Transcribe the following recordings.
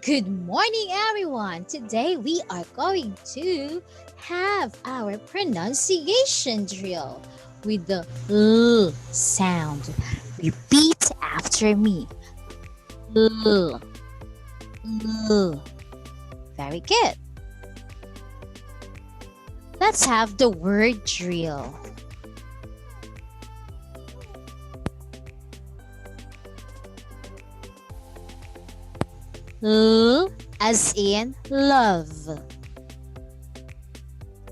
Good morning, everyone. Today we are going to have our pronunciation drill with the L sound. Repeat after me. L, L. Very good. Let's have the word drill. L as in love.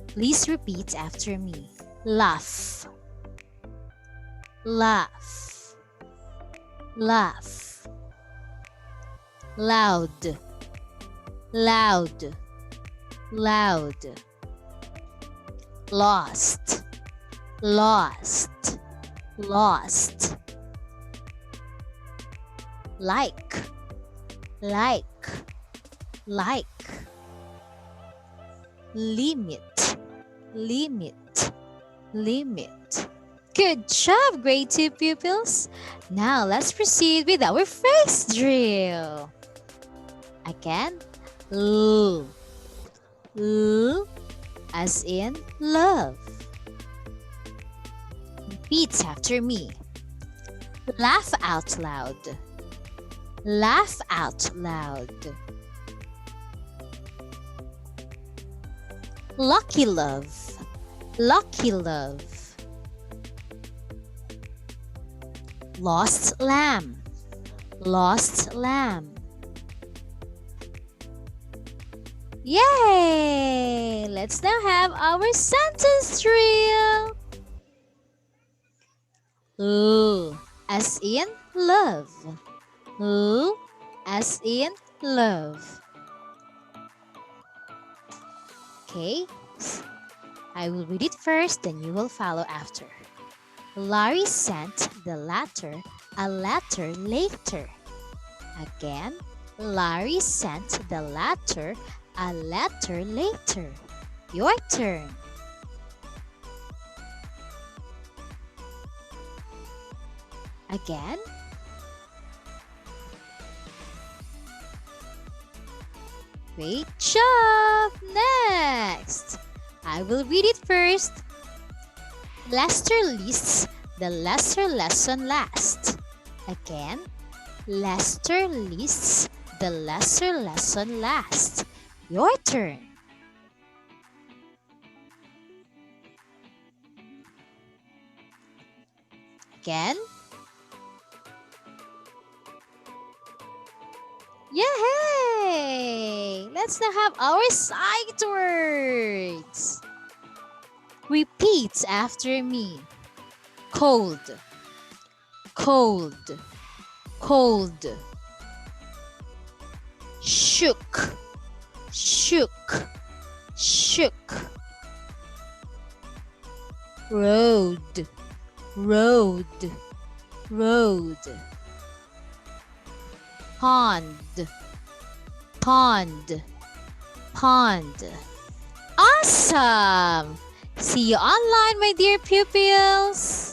Please repeat after me. Laugh. Laugh. Laugh. Loud. Loud. Loud. Lost. Lost. Lost. Like. Like. Limit. Limit. Limit. Good job, grade 2 pupils. Now let's proceed with our phrase drill. Again, L. L as in love. Repeat after me. Laugh out loud. Laugh out loud. Lucky love. Lucky love. Lost lamb. Lost lamb. Yay! Let's now have our sentence drill. L as in love. L as in love. Okay, I will read it first, then you will follow after. Larry sent the latter a letter later. Again, Larry sent the latter a letter later. Your turn. Again. Great job! Next, I will read it first. Lester lists the lesser lesson last. Again, Lester lists the lesser lesson last. Your turn. Again. Yay! Let's now have our sight words. Repeat after me. Cold. Cold. Cold. Shook. Shook. Shook. Road. Road. Road. Pond. Pond. Pond. Awesome! See you online, my dear pupils!